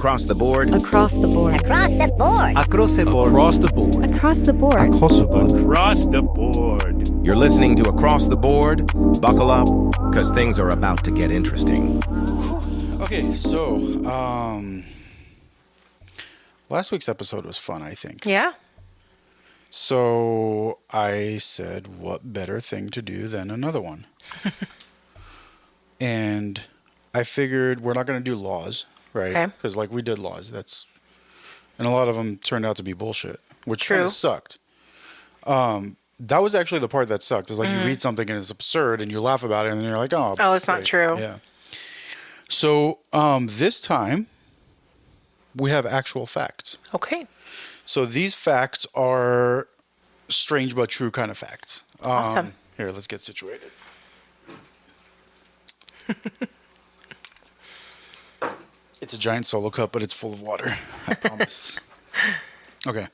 Across the board. Across the board. Across the board. Across the board. Across the board. Across the board. Across the board. Across the board. You're listening to Across the Board. Buckle up, because things are about to get interesting. Okay, so last week's episode was fun, I think. Yeah. So I said, what better thing to do than another one? And I figured we're not going to do laws, right? Okay. Because like we did laws, and a lot of them turned out to be bullshit, which kind True. of sucked. That was actually the part that sucked. Is like you read something and it's absurd and you laugh about it and then you're like, oh, it's not true. Yeah. So this time we have actual facts. Okay. So these facts are strange but true kind of facts. Awesome. Here, let's get situated. It's a giant Solo cup, but it's full of water. I promise. Okay.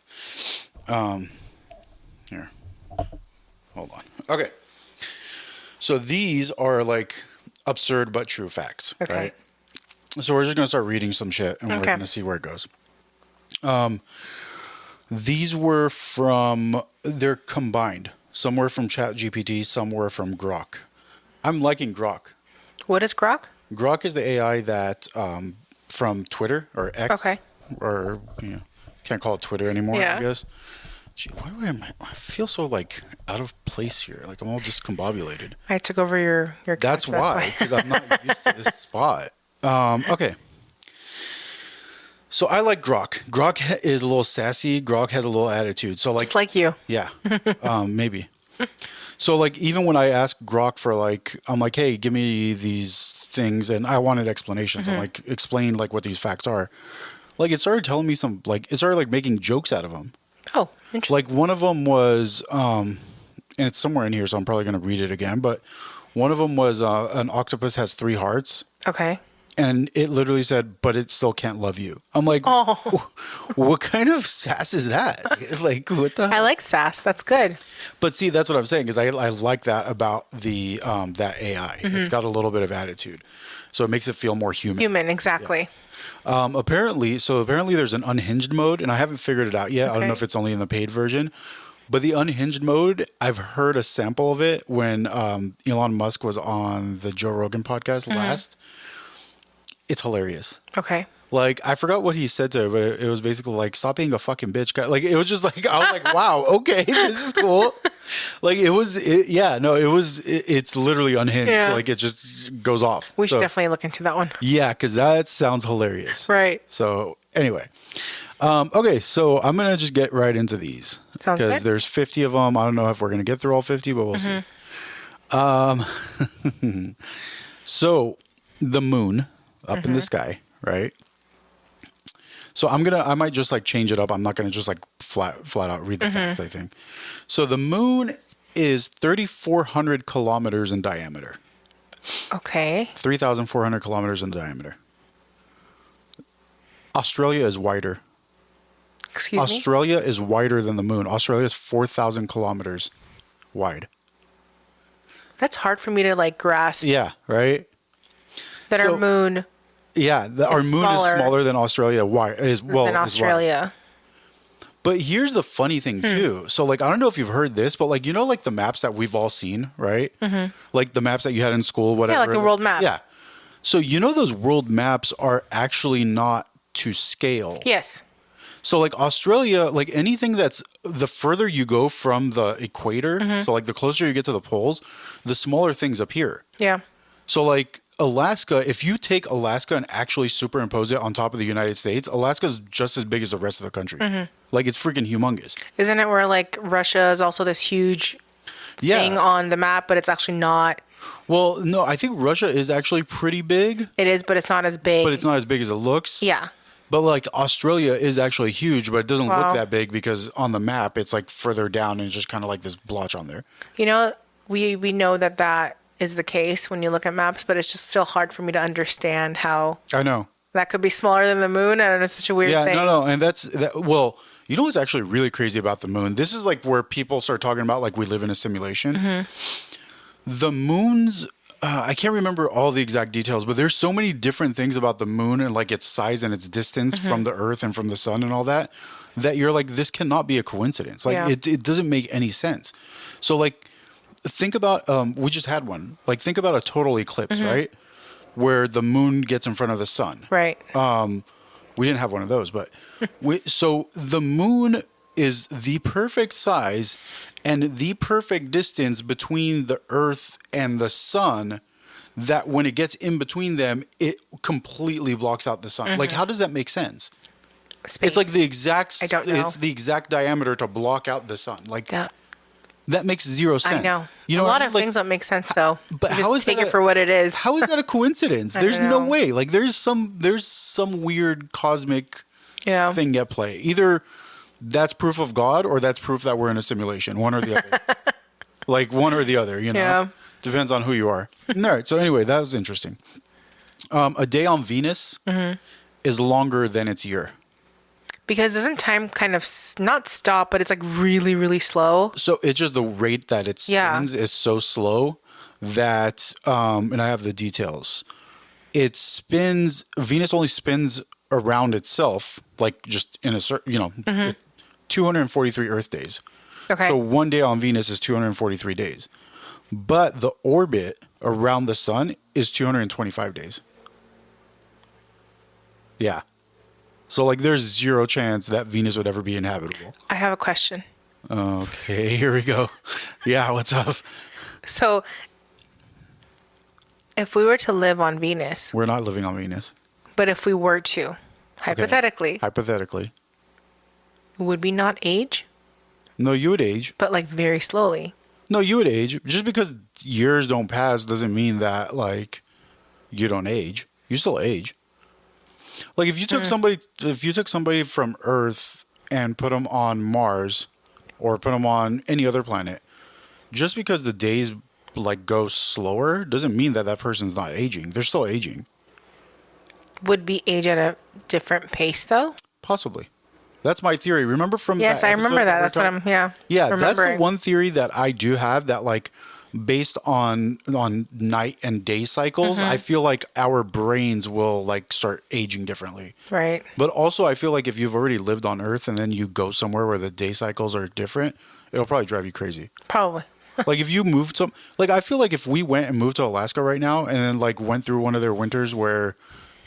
Here. Hold on. Okay. So these are like absurd but true facts, Okay. right? So we're just going to start reading some shit and we're Okay. going to see where it goes. These were they're combined. Some were from ChatGPT, some were from Grok. I'm liking Grok. What is Grok? Grok is the AI that from Twitter or X. Okay. Or can't call it Twitter anymore, Yeah. I guess. Gee, I feel so like out of place here. Like I'm all discombobulated. I took over your couch. That's why, because I'm not used to this spot. Okay. So I like Grok. Grok is a little sassy. Grok has a little attitude. So like, Just like you. yeah, maybe. So like, even when I ask Grok for like, I'm like, hey, give me these things, and I wanted explanations. I'm like, explain like what these facts are. Like it started telling me it started like making jokes out of them. Oh, interesting. Like one of them was, and it's somewhere in here, so I'm probably going to read it again. But one of them was an octopus has 3 hearts. Okay. And it literally said, but it still can't love you. I'm like, Oh. what kind of sass is that? Like, what the I hell? like sass. That's good. But see, that's what I'm saying, is I like that about the that AI. It's got a little bit of attitude. So it makes it feel more human. Human, exactly. Apparently there's an unhinged mode, and I haven't figured it out yet. I don't know if it's only in the paid version. But the unhinged mode, I've heard a sample of it when Elon Musk was on the Joe Rogan podcast last. It's hilarious. Okay. Like, I forgot what he said to her, but it was basically like, stop being a fucking bitch. Like, it was just like, I was like, wow, okay, this is cool. Like, it's literally unhinged. Yeah. Like, it just goes off. We should definitely look into that one. Yeah, because that sounds hilarious. Right. So, anyway. Okay, so I'm going to just get right into these. Sounds Because good. there's 50 of them. I don't know if we're going to get through all 50, but we'll see. So, the moon up in the sky, right? So I might just like change it up. I'm not going to just like flat out read the facts, I think. So the moon is 3,400 kilometers in diameter. Okay. 3,400 kilometers in diameter. Australia is wider. Excuse me? Australia is wider than the moon. Australia is 4,000 kilometers wide. That's hard for me to like grasp Yeah, right? that so- our moon Yeah, our moon is smaller than Australia. than Australia. But here's the funny thing too. So like, I don't know if you've heard this, but like, like the maps that we've all seen, right? Like the maps that you had in school, whatever. Yeah, like the world map. Yeah. So those world maps are actually not to scale. Yes. So like Australia, like anything that's the further you go from the equator, so like the closer you get to the poles, the smaller things appear. Yeah. So like Alaska, if you take Alaska and actually superimpose it on top of the United States, Alaska is just as big as the rest of the country. Like it's freaking humongous. Isn't it where like Russia is also this huge thing on the map, but it's actually not? Well, no, I think Russia is actually pretty big. It is, but it's not as big. But it's not as big as it looks. Yeah. But like Australia is actually huge, but it doesn't Wow. look that big because on the map it's like further down and it's just kind of like this blotch on there. You know, we know that is the case when you look at maps, but it's just still hard for me to understand how I know. that could be smaller than the moon. I don't know, it's such a weird thing. No, and well, you know what's actually really crazy about the moon? This is like where people start talking about like we live in a simulation. The moon's I can't remember all the exact details, but there's so many different things about the moon and like its size and its distance from the Earth and from the sun and all that, that you're like, this cannot be a coincidence. Like it doesn't make any sense. So like, think about, we just had one. Like think about a total eclipse, right? Where the moon gets in front of the sun. Right. We didn't have one of those, but so the moon is the perfect size and the perfect distance between the Earth and the sun, that when it gets in between them, it completely blocks out the sun. Like, how does that make sense? Space. It's like the exact. I don't know. It's the exact diameter to block out the sun. Like that makes zero sense. I know. You know, a lot what I of mean? Like, things don't make sense though. but you how just is take that it for what it is? How is that a coincidence? I There's don't no know. way. Like there's some weird cosmic Yeah. thing at play. Either that's proof of God or that's proof that we're in a simulation. One or the other. Like one or the other, you know. Yeah. Depends on who you are. All right. So anyway, that was interesting. A day on Venus is longer than its year. Because doesn't time kind of not stop, but it's like really, really slow? So it's just the rate that it spins is so slow that, and I have the details. It spins. Venus only spins around itself, like just in a certain, 243 Earth days. Okay. So one day on Venus is 243 days. But the orbit around the sun is 225 days. Yeah. So like there's zero chance that Venus would ever be inhabitable. I have a question. Okay, here we go. Yeah, what's up? So if we were to live on Venus, We're not living on Venus. but if we were to, hypothetically, Hypothetically. would we not age? No, you would age. But like very slowly. No, you would age. Just because years don't pass doesn't mean that like you don't age. You still age. Like if you took somebody from Earth and put them on Mars or put them on any other planet, just because the days like go slower doesn't mean that that person's not aging. They're still aging. Would we age at a different pace though? Possibly. That's my theory. Remember from Yes, that I episode remember that. we were That's what talking- I'm Yeah, that's the remembering. one theory that I do have, that like based on night and day cycles, I feel like our brains will like start aging differently. Right. But also I feel like if you've already lived on Earth and then you go somewhere where the day cycles are different, it'll probably drive you crazy. Probably. Like if you moved like I feel like if we went and moved to Alaska right now and then like went through one of their winters where,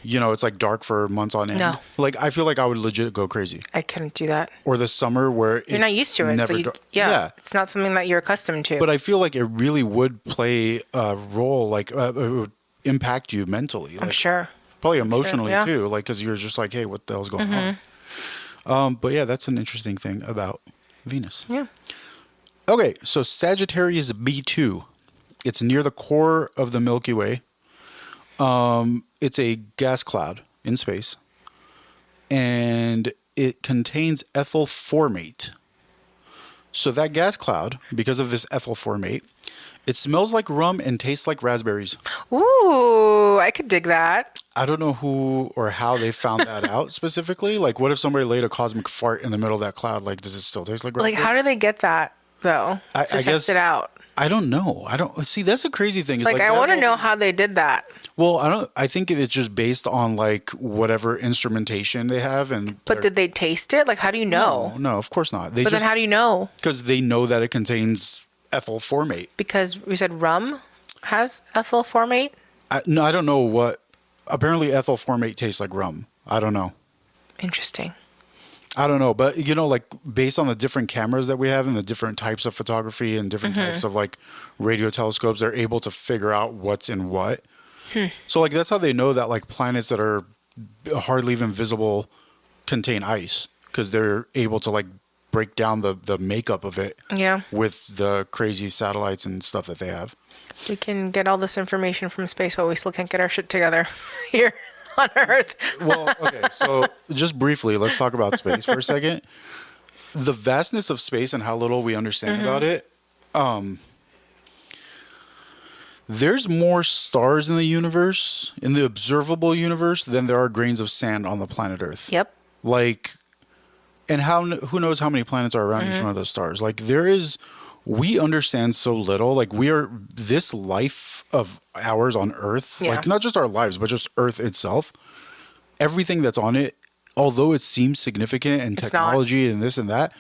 it's like dark for months on end. No. Like I feel like I would legit go crazy. I couldn't do that. Or the summer where You're not used to it. never So dar- yeah. It's not something that you're accustomed to. But I feel like it really would play a role, like it would impact you mentally. I'm Like, sure. probably emotionally yeah. too, like because you're just like, hey, what the hell's going on? But yeah, that's an interesting thing about Venus. Yeah. Okay, so Sagittarius B2, it's near the core of the Milky Way. It's a gas cloud in space, and it contains ethyl formate. So that gas cloud, because of this ethyl formate, it smells like rum and tastes like raspberries. Ooh, I could dig that. I don't know who or how they found that out specifically. Like, what if somebody laid a cosmic fart in the middle of that cloud? Like, does it still taste like raspberries? Like, how do they get that though? I To test guess- it out. I don't know. I don't see. That's a crazy thing. Is Like, I want to that- know how they did that. Well, I think it's just based on like whatever instrumentation they have, and But did they taste it? Like, how do you know? No, of course not. They But just then how do you know? because they know that it contains ethyl formate. Because we said rum has ethyl formate. No, I don't know what. Apparently, ethyl formate tastes like rum. I don't know. Interesting. I don't know, but like based on the different cameras that we have and the different types of photography and different types of like radio telescopes, they're able to figure out what's in what. So like that's how they know that like planets that are hardly even visible contain ice, because they're able to like break down the makeup of it Yeah. with the crazy satellites and stuff that they have. We can get all this information from space, but we still can't get our shit together here on Earth. Well, okay, so just briefly, let's talk about space for a second. The vastness of space and how little we understand about it. There's more stars in the universe, in the observable universe, than there are grains of sand on the planet Earth. Yep. Like, and who knows how many planets are around each one of those stars? Like, there is we understand so little. Like this life of ours on Earth, Yeah. like not just our lives, but just Earth itself, everything that's on it, although it seems significant and It's technology and this and that,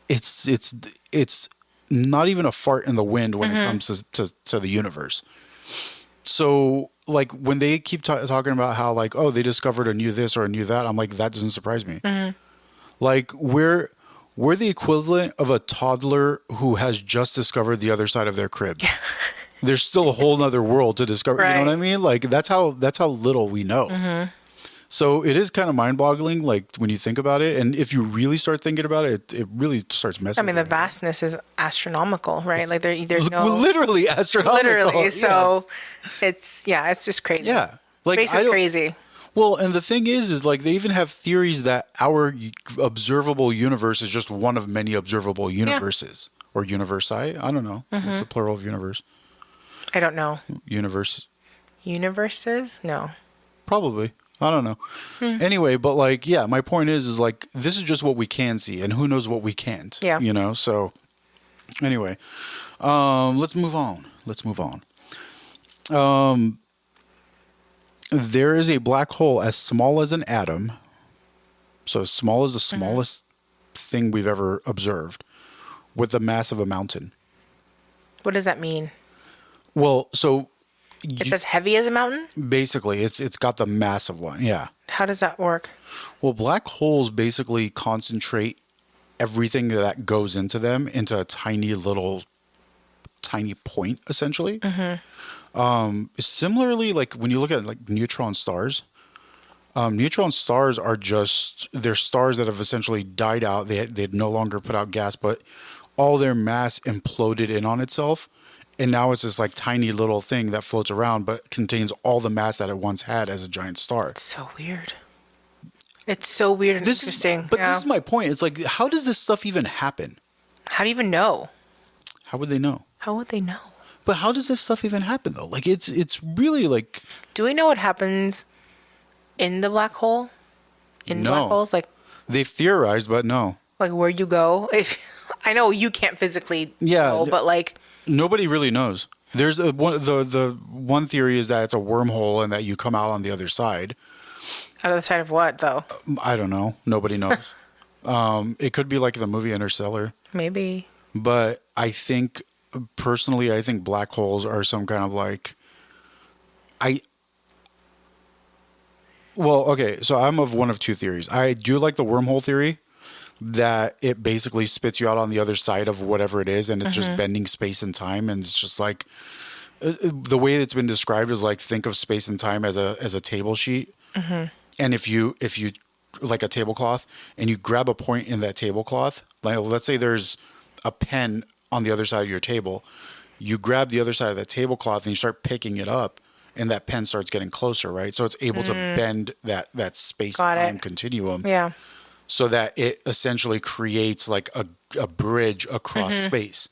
it's not even a fart in the wind when it comes to the universe. So like when they keep talking about how like, oh, they discovered a new this or a new that, I'm like, that doesn't surprise me. Like we're the equivalent of a toddler who has just discovered the other side of their crib. There's still a whole nother world to discover. Right. You know what I mean? Like that's how little we know. So it is kind of mind-boggling, like when you think about it, and if you really start thinking about it, it really starts messing. I mean, with the vastness is astronomical, right? It's like there's no literally astronomical. literally. So Yes. it's just crazy. Yeah, like Space is crazy. Well, and the thing is like they even have theories that our observable universe is just one of many observable universes or universi. I don't know. What's the plural of universe? I don't know. Universe. Universes? No. Probably. I don't know. Anyway, but like, yeah, my point is like, this is just what we can see and who knows what we can't, Yeah. you know? So anyway, let's move on. There is a black hole as small as an atom. So as small as the smallest thing we've ever observed with the mass of a mountain. What does that mean? Well, so It's as heavy as a mountain? basically it's got the mass of one. Yeah. How does that work? Well, black holes basically concentrate everything that goes into them into a tiny point, essentially. Similarly, like when you look at like neutron stars, neutron stars are they're stars that have essentially died out. They'd no longer put out gas, but all their mass imploded in on itself. And now it's this like tiny little thing that floats around, but contains all the mass that it once had as a giant star. It's so weird. It's so weird and interesting. This is my point. It's like, how does this stuff even happen? How do you even know? How would they know? How would they know? But how does this stuff even happen though? Like it's really like. Do we know what happens in the black hole? In No. black holes? Like They've theorized, but no. like where you go? If I know you can't physically go, but like Nobody really knows. There's the one theory is that it's a wormhole and that you come out on the other side. out of the side of what though? I don't know. Nobody knows. It could be like the movie Interstellar. Maybe. But I think personally, I think black holes are some kind of like well, okay, so I'm of one of two theories. I do like the wormhole theory, that it basically spits you out on the other side of whatever it is, and it's just bending space and time, and it's just like the way it's been described is like think of space and time as a table sheet, and if you like a tablecloth, and you grab a point in that tablecloth, like let's say there's a pen on the other side of your table, you grab the other side of that tablecloth and you start picking it up, and that pen starts getting closer, right? So it's able to bend that space-time continuum. Yeah. So that it essentially creates like a bridge across space.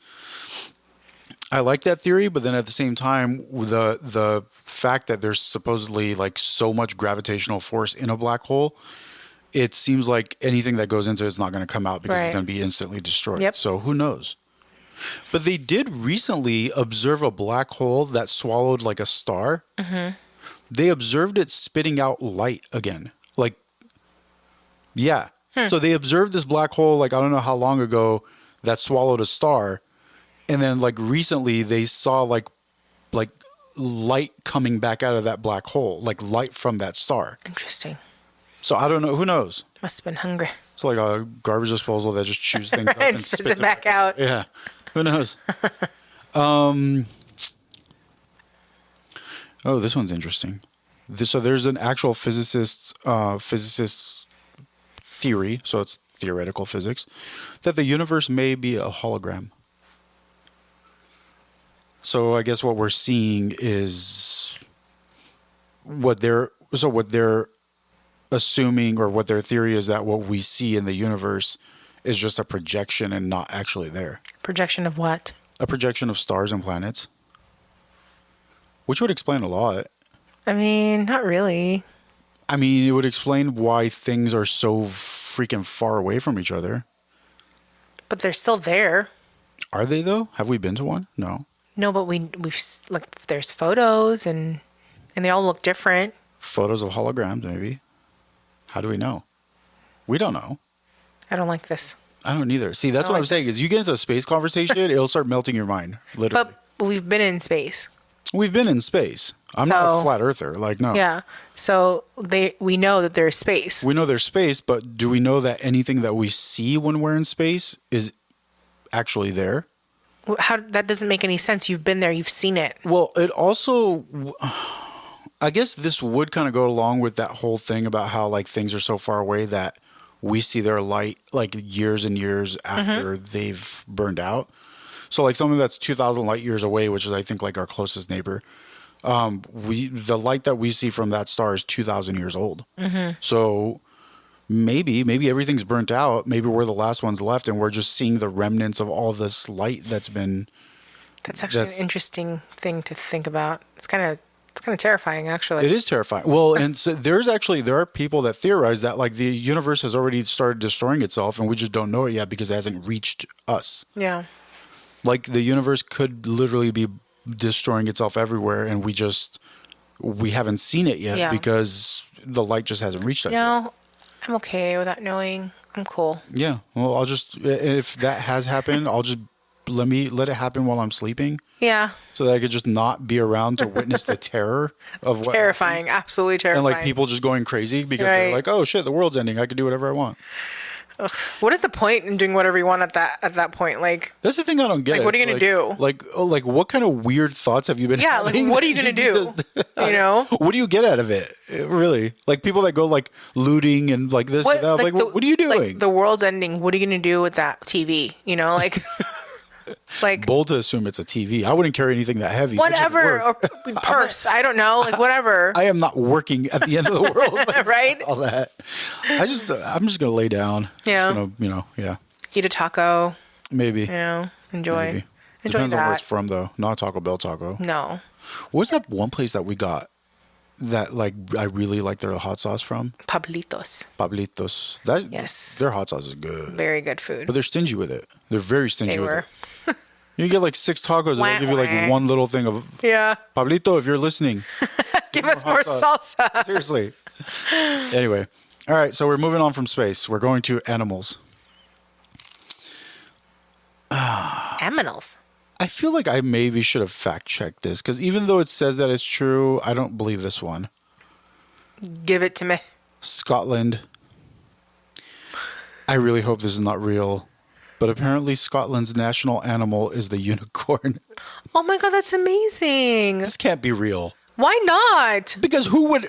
I like that theory, but then at the same time, the fact that there's supposedly like so much gravitational force in a black hole, it seems like anything that goes into it is not going to come out because it's going to be instantly destroyed. Yep. So who knows? But they did recently observe a black hole that swallowed like a star. They observed it spitting out light again. Like, yeah. So they observed this black hole, like, I don't know how long ago, that swallowed a star. And then like recently they saw like light coming back out of that black hole, like light from that star. Interesting. So I don't know. Who knows? Must have been hungry. It's like a garbage disposal that just chews things up And spits it back out. Yeah. Who knows? Oh, this one's interesting. So there's an actual physicist's theory, so it's theoretical physics, that the universe may be a hologram. So I guess what we're seeing is what they're assuming, or what their theory is, that what we see in the universe is just a projection and not actually there. Projection of what? A projection of stars and planets. Which would explain a lot. I mean, not really. I mean, it would explain why things are so freaking far away from each other. But they're still there. Are they though? Have we been to one? No. No, but like there's photos and they all look different. Photos of holograms, maybe. How do we know? We don't know. I don't like this. I don't either. See, that's what I'm saying. Is you get into a space conversation, it'll start melting your mind. Literally. But we've been in space. We've been in space. I'm not a flat earther. Like, no. Yeah. So we know that there's space. We know there's space, but do we know that anything that we see when we're in space is actually there? How that doesn't make any sense. You've been there. You've seen it. Well, it also, I guess this would kind of go along with that whole thing about how like things are so far away that we see their light like years and years after they've burned out. So like something that's 2,000 light years away, which is I think like our closest neighbor, the light that we see from that star is 2,000 years old. So maybe everything's burnt out. Maybe we're the last ones left, and we're just seeing the remnants of all this light that's been. That's actually an interesting thing to think about. It's kind of terrifying, actually. It is terrifying. Well, and so there are people that theorize that like the universe has already started destroying itself, and we just don't know it yet because it hasn't reached us. Yeah. Like the universe could literally be destroying itself everywhere, and we haven't seen it yet because the light just hasn't reached us yet. I'm okay without knowing. I'm cool. Yeah. Well, I'll just, if that has happened, I'll just let it happen while I'm sleeping. Yeah. So that I could just not be around to witness the terror of what Terrifying. happens. Absolutely terrifying. And like people just going crazy because they're like, oh shit, the world's ending. I can do whatever I want. Ugh. What is the point in doing whatever you want at that point? Like, that's the thing I don't get. Like, what are you gonna do? Like, what kind of weird thoughts have you been? Yeah, like, what are you gonna do? You know, what do you get out of it? Really, like people that go like looting and like this and that. Like, what are you doing? Like, the world's ending. What are you gonna do with that TV? You know, like. Like bold to assume it's a TV. I wouldn't carry anything that heavy. Whatever, or purse. I don't know, like whatever. I am not working at the end of the world, like, right? All that. I'm just gonna lay down. Yeah. Yeah. Eat a taco. Maybe. Enjoy. Maybe. Enjoy Depends that. on where it's from, though. Not Taco Bell taco. No. What's that one place that we got that like I really like their hot sauce from? Pablitos. Yes. Their hot sauce is good. Very good food. But they're stingy with it. They're very stingy with it. They You get like 6 tacos and they'll give you like one little thing of. Yeah. Pablito, if you're listening, give us more salsa. Seriously. Anyway. All right. So we're moving on from space. We're going to animals. Aminals. I feel like I maybe should have fact checked this because even though it says that it's true, I don't believe this one. Give it to me. Scotland. I really hope this is not real. But apparently Scotland's national animal is the unicorn. Oh my God, that's amazing. This can't be real. Why not? Because who would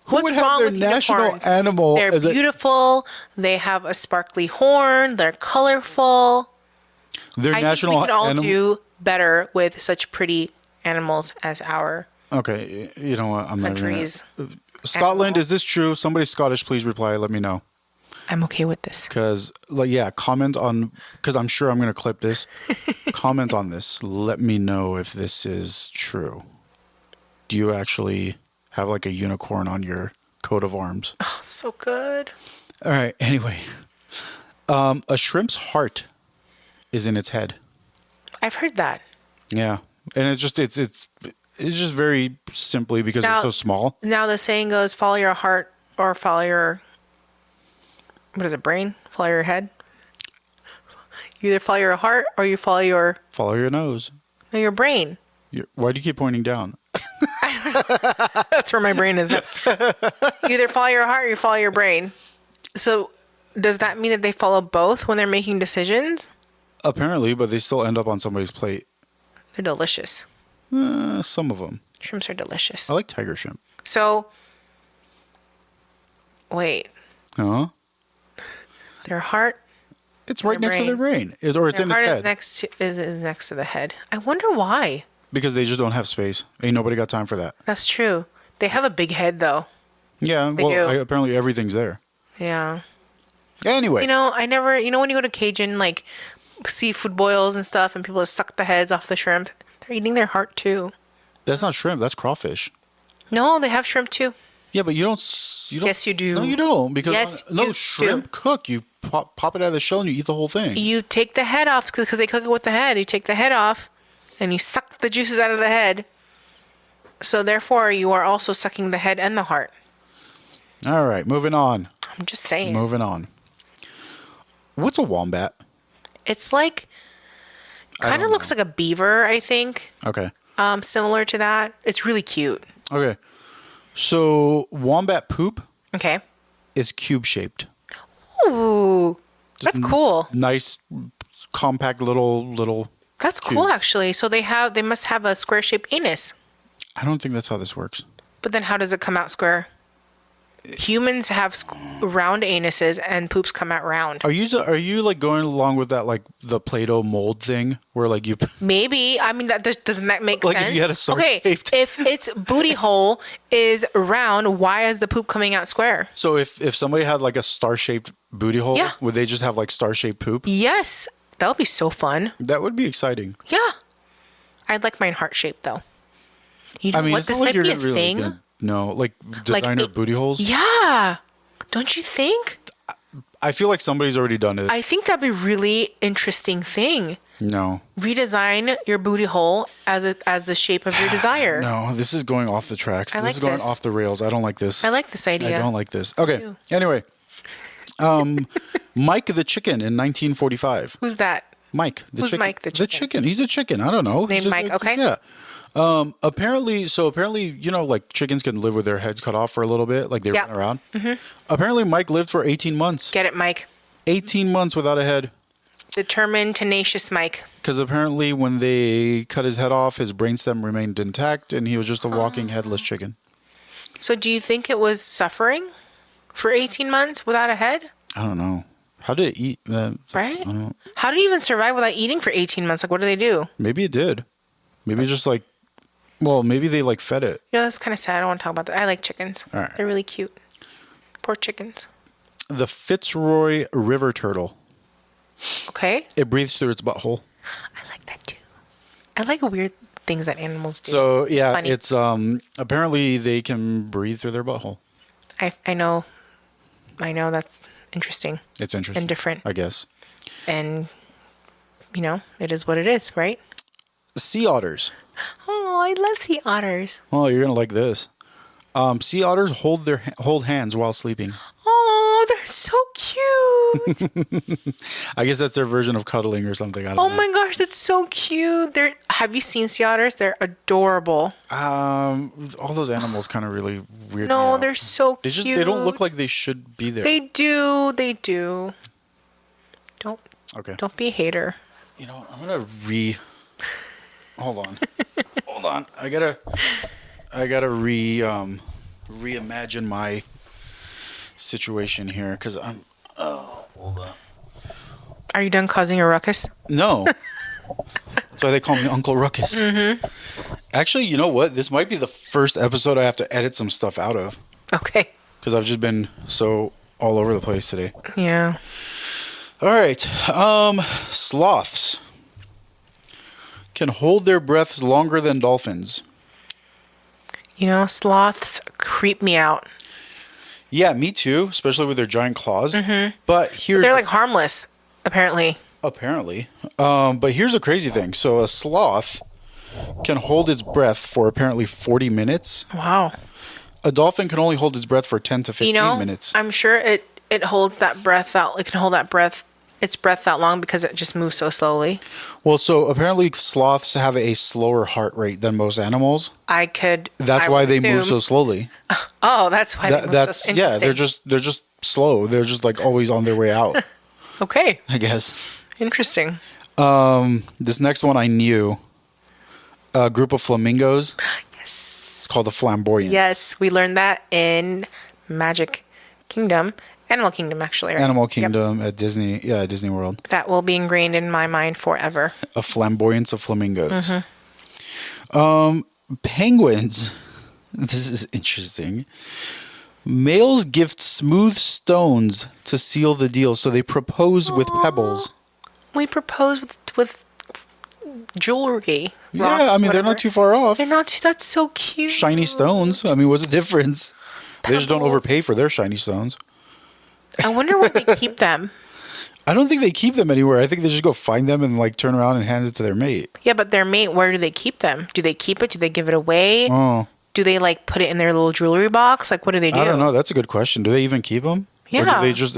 What's have wrong their with national unicorns? animal? They're beautiful. They have a sparkly horn. They're colorful. Their I national think we can all animal. do better with such pretty animals as our Okay, you know what? I'm countries. not gonna. Scotland, is this true? Somebody Scottish, please reply. Let me know. I'm okay with this. Because, comment on, because I'm sure I'm going to clip this. Comment on this. Let me know if this is true. Do you actually have like a unicorn on your coat of arms? Oh, so good. All right. Anyway, a shrimp's heart is in its head. I've heard that. Yeah. And it's just very simply because it's so small. Now the saying goes, follow your heart or follow your, what is it, brain? Follow your head? You either follow your heart or you follow your... Follow your nose. No, your brain. Why do you keep pointing down? That's where my brain is now. You either follow your heart or you follow your brain. So does that mean that they follow both when they're making decisions? Apparently, but they still end up on somebody's plate. They're delicious. Some of them. Shrimps are delicious. I like tiger shrimp. So, wait. Huh? Their heart. It's right next to their brain, or it's in its head. Their heart is next to the head. I wonder why. Because they just don't have space. Ain't nobody got time for that. That's true. They have a big head, though. Yeah. Apparently everything's there. Yeah. Anyway. I never. When you go to Cajun like seafood boils and stuff, and people just suck the heads off the shrimp, they're eating their heart too. That's not shrimp. That's crawfish. No, they have shrimp too. Yeah, but you don't. Yes, you do. No, you don't. Because yes, shrimp cook. You pop it out of the shell and you eat the whole thing. You take the head off because they cook it with the head. You take the head off and you suck the juices out of the head. So therefore, you are also sucking the head and the heart. All right, moving on. I'm just saying. Moving on. What's a wombat? It's like, kind of looks like a beaver, I think. Okay. Similar to that. It's really cute. Okay. So wombat poop Okay. is cube shaped. Ooh, that's cool. Nice, compact little. That's cube. cool, actually. So they must have a square-shaped anus. I don't think that's how this works. But then how does it come out square? Humans have round anuses and poops come out round. Are you like going along with that, like the Play-Doh mold thing where like you Maybe. I mean, doesn't that make like sense? if you had a star-shaped. If its booty hole is round, why is the poop coming out square? So if somebody had like a star-shaped booty hole, Yeah. would they just have like star-shaped poop? Yes. That would be so fun. That would be exciting. Yeah. I'd like mine heart-shaped, though. You know I mean, what? it's This not like might you're be a really thing. gonna, no, like designer booty holes. Yeah. Don't you think? I feel like somebody's already done it. I think that'd be a really interesting thing. No. Redesign your booty hole as the shape of your desire. No, this is going off the tracks. I This like is going this. off the rails. I don't like this. I like this idea. I don't like this. Okay. too. Anyway, Mike the chicken in 1945. Who's that? Mike the Who's chicken. Mike the The chicken? chicken. He's a chicken. I don't know. named He's just Mike, okay. Yeah. Apparently, you know, like chickens can live with their heads cut off for a little bit, like they Yeah. run around. Mm-hmm. Apparently, Mike lived for 18 months. Get it, Mike. 18 months without a head. Determined, tenacious Mike. Because apparently, when they cut his head off, his brainstem remained intact, and he was just a walking headless chicken. So do you think it was suffering for 18 months without a head? I don't know. How did it eat? Right? I don't know. How did you even survive without eating for 18 months? Like, what do they do? Maybe it did. Maybe just like, well, maybe they like fed it. You know, that's kind of sad. I don't want to talk about that. I like chickens. All right. They're really cute. Poor chickens. The Fitzroy river turtle. Okay. It breathes through its butthole. I like that too. I like weird things that animals do. So yeah, Funny. it's apparently they can breathe through their butthole. I know that's interesting It's interesting and different. I guess. And, you know, it is what it is, right? Sea otters. Oh, I love sea otters. Oh, you're gonna like this. Sea otters hold hands while sleeping. Oh, they're so cute. I guess that's their version of cuddling or something. I don't Oh know. my gosh, that's so cute. Have you seen sea otters? They're adorable. All those animals kind of really weird. me No, out. they're so They cute. they don't look like they should be there. They do. They do. Okay. Don't be a hater. You know, I'm gonna Hold on. Hold on. I gotta reimagine my situation here because I'm. Oh, hold on. Are you done causing a ruckus? No. That's why they call me Uncle Ruckus. Mm-hmm. Actually, you know what? This might be the first episode I have to edit some stuff out of Okay. because I've just been so all over the place today. Yeah. All right. Sloths can hold their breaths longer than dolphins. You know, sloths creep me out. Yeah, me too, especially with their giant claws. Mm-hmm. But here's They're like harmless, apparently. apparently. But here's a crazy thing. So a sloth can hold its breath for apparently 40 minutes. Wow. A dolphin can only hold its breath for 10 to 15 You know, minutes. I'm sure it holds that breath out. It can hold its breath that long because it just moves so slowly. Well, so apparently sloths have a slower heart rate than most animals. That's Why they move so slowly. Oh, that's why they move That's so yeah. interesting. They're just slow. They're just like always on their way out. Okay. I guess. Interesting. This next one I knew. A group of flamingos. Yes. It's called the flamboyants. Yes, we learned that in Magic Kingdom. Animal Kingdom, actually. Right? Animal Yep. Kingdom at Disney. Yeah, Disney World. That will be ingrained in my mind forever. A flamboyance of flamingos. Mm-hmm. Penguins. This is interesting. Males gift smooth stones to seal the deal, so they propose with pebbles. We propose with jewelry. Yeah, rocks, I mean they're whatever. not too far off. They're not too. That's so cute. Shiny stones. I mean, what's the difference? They just don't Pebbles. overpay for their shiny stones. I wonder where they keep them. I don't think they keep them anywhere. I think they just go find them and like turn around and hand it to their mate. Yeah, but their mate, where do they keep them? Do they keep it? Do they give it away? Oh, Do they like put it in their little jewelry box? Like, what do they do? I don't know. That's a good question. Do they even keep them? Or Yeah. do they just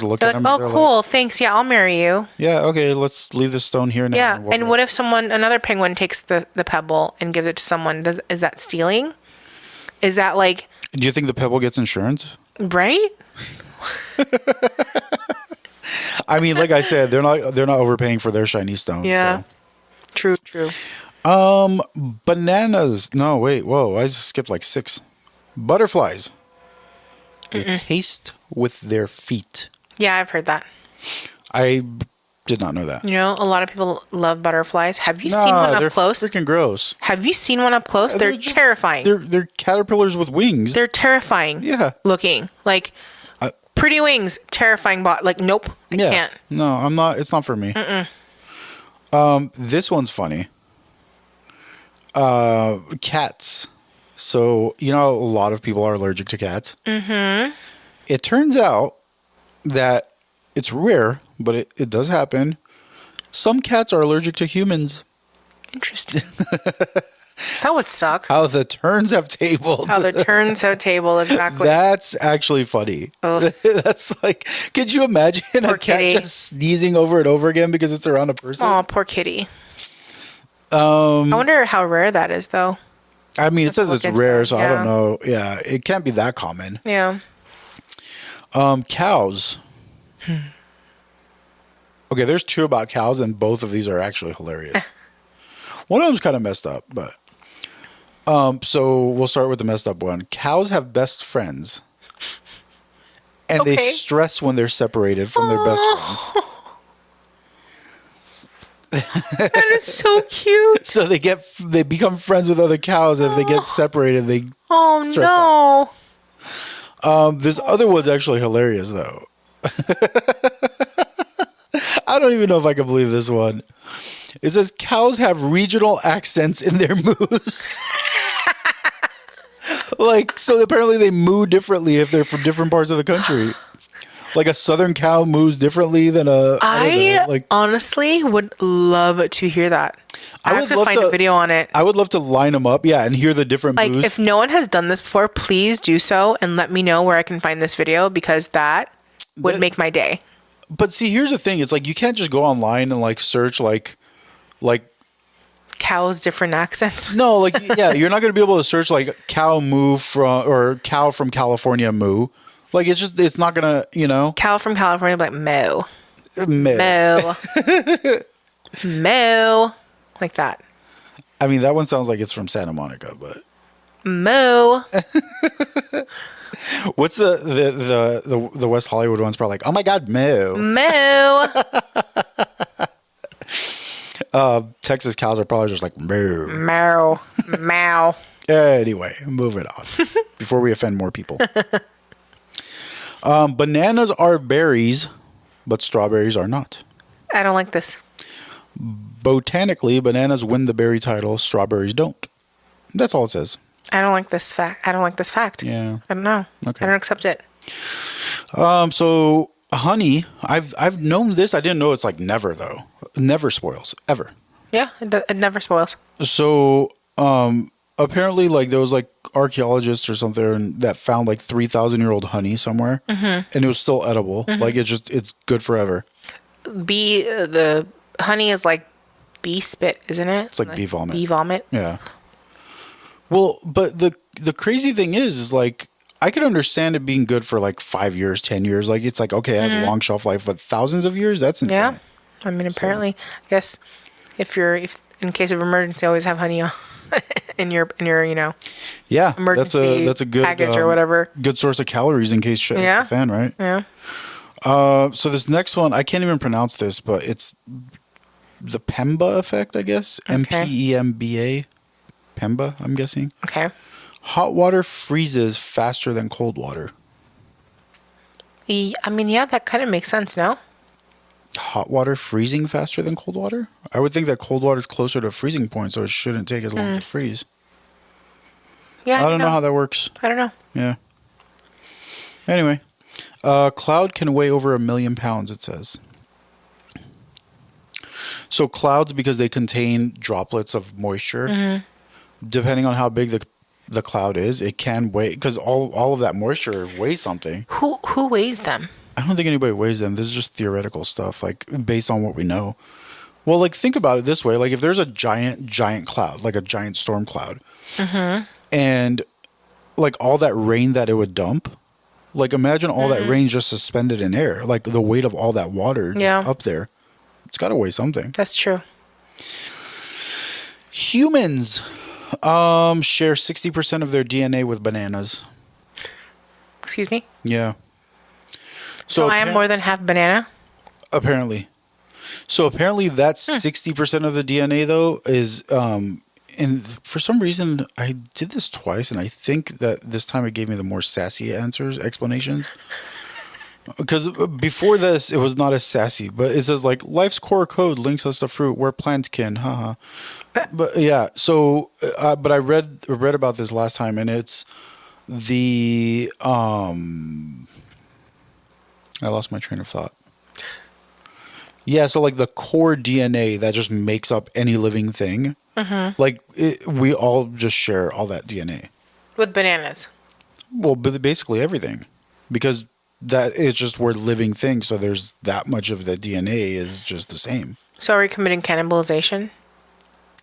look They're at like, them? oh, and they're cool. Thanks. Yeah, I'll marry you. Yeah, okay, let's leave this stone here now. Yeah. walk And away. what if another penguin takes the pebble and gives it to someone? Is that stealing? Is that like, Do you think the pebble gets insurance? right? I mean, like I said, they're not overpaying for their shiny stones. Yeah. So. True. Bananas. No, wait. Whoa, I just skipped like 6. Butterflies. They taste with their feet. Yeah, I've heard that. I did not know that. You know, a lot of people love butterflies. Have you seen one they're up close? freaking gross. Have you seen one up close? They're just- terrifying. They're caterpillars with wings. They're terrifying. Yeah. Looking like pretty wings, terrifying Like, nope, I can't. No, I'm not. It's not for me. This one's funny. Cats. So, you know, a lot of people are allergic to cats. Mm-hmm. It turns out that it's rare, but it does happen. Some cats are allergic to humans. Interesting. That would suck. How the turns have tabled. How the turns have table, exactly. That's actually funny. Ugh. That's like, could you imagine Poor a cat kitty. just sneezing over and over again because it's around a person? Oh, poor kitty. I wonder how rare that is, though. I mean, it says look it's into rare, that, so I yeah. don't know. Yeah, it can't be that common. Yeah. Cows. Okay, there's 2 about cows, and both of these are actually hilarious. One of them's kind of messed up, but so we'll start with the messed up one. Cows have best friends, and they Okay. stress when they're separated from their best friends. That is so cute. So they become friends with other cows. And if they get separated, they Oh, stress out. no. This other one's actually hilarious, though. I don't even know if I can believe this one. It says cows have regional accents in their moos. Like, so apparently they moo differently if they're from different parts of the country. Like a southern cow moos differently than I honestly would love to hear that. I have to find a video on it. I would love to line them up, yeah, and hear the different Like, moos. if no one has done this before, please do so and let me know where I can find this video, because that would make my day. But see, here's the thing: it's like you can't just go online and like search like Cows' different accents. no, like yeah, you're not gonna be able to search like cow moo from or cow from California moo. Like it's not gonna, you know. Cow from California, like moo, Meh. moo, moo, like that. I mean, that one sounds like it's from Santa Monica, but Moo. what's the West Hollywood one's probably like, oh my god, moo. Moo. Texas cows are probably just like moo. Moo. Meow. Anyway, moving on before we offend more people. Bananas are berries, but strawberries are not. I don't like this. Botanically, bananas win the berry title, strawberries don't. That's all it says. I don't like this fact. I don't like this fact. Yeah. I don't know. Okay. I don't accept it. So honey, I've known this. I didn't know it's like never though. Never spoils ever. Yeah, it never spoils. So apparently, like there was like archaeologists or something that found like 3,000-year-old honey somewhere, and it was still edible. Like it's good forever. The honey is like bee spit, isn't it? It's like bee vomit. Bee vomit. Yeah. Well, but the crazy thing is like I could understand it being good for like 5 years, 10 years. Like it's like okay, it has a long shelf life, but thousands of years, that's insane. Yeah. I mean, apparently, I guess if in case of emergency, always have honey in your Yeah, emergency that's a good package or whatever. Good source of calories in case shit hits Yeah. the fan, right? Yeah. So this next one, I can't even pronounce this, but it's the Pemba effect, I guess. Okay. Pemba. Pemba, I'm guessing. Okay. Hot water freezes faster than cold water. I mean, yeah, that kind of makes sense, no? Hot water freezing faster than cold water? I would think that cold water is closer to freezing point, so it shouldn't take as long to freeze. Yeah. I don't know how that works. I don't know. Yeah. Anyway, cloud can weigh over 1 million pounds, it says. So clouds, because they contain droplets of moisture, depending on how big the cloud is, it can weigh, because all of that moisture weighs something. Who weighs them? I don't think anybody weighs them. This is just theoretical stuff, like based on what we know. Well, like think about it this way: like if there's a giant cloud, like a giant storm cloud, and like all that rain that it would dump, like imagine all that rain just suspended in air, like the weight of all that water just up there. It's got to weigh something. That's true. Humans share 60% of their DNA with bananas. Excuse me? Yeah. So I am more than half banana? Apparently. So apparently that's 60% of the DNA, though, is... and for some reason, I did this twice, and I think that this time it gave me the more sassy explanations. Because before this, it was not as sassy, but it says like life's core code links us to fruit. We're plantkin, haha. But yeah, so but I read about this last time, and it's the I lost my train of thought. Yeah, so like the core DNA that just makes up any living thing, like we all just share all that DNA with bananas. Well, basically everything, because that it's just we're living things, so there's that much of the DNA is just the same. So are we committing cannibalization?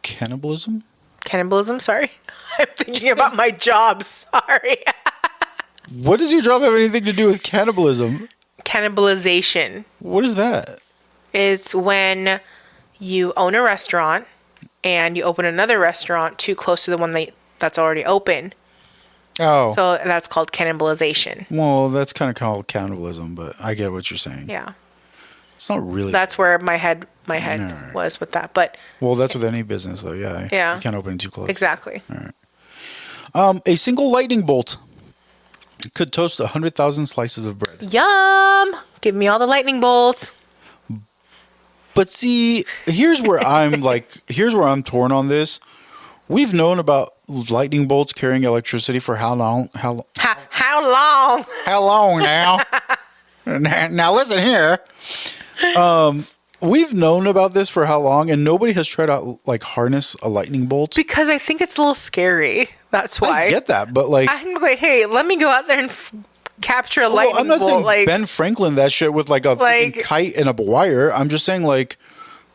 Cannibalism? Cannibalism, sorry. I'm thinking about my job, sorry. What does your job have anything to do with cannibalism? Cannibalization. What is that? It's when you own a restaurant and you open another restaurant too close to the one that's already open. Oh. So that's called cannibalization. Well, that's kind of called cannibalism, but I get what you're saying. Yeah. It's not really. That's where my head right. was with that. But well, that's with any business, though. Yeah. Yeah. You can't open it too close. Exactly. All right. A single lightning bolt could toast 100,000 slices of bread. Yum! Give me all the lightning bolts. But see, here's where I'm torn on this. We've known about lightning bolts carrying electricity for how long? How long? How long now? Now listen here. We've known about this for how long, and nobody has tried out like harness a lightning bolt. Because I think it's a little scary. That's why. I get that, but like, I'm like, hey, let me go out there and capture a lightning bolt. I'm not saying like Ben Franklin that shit with like a freaking kite and a wire. I'm just saying like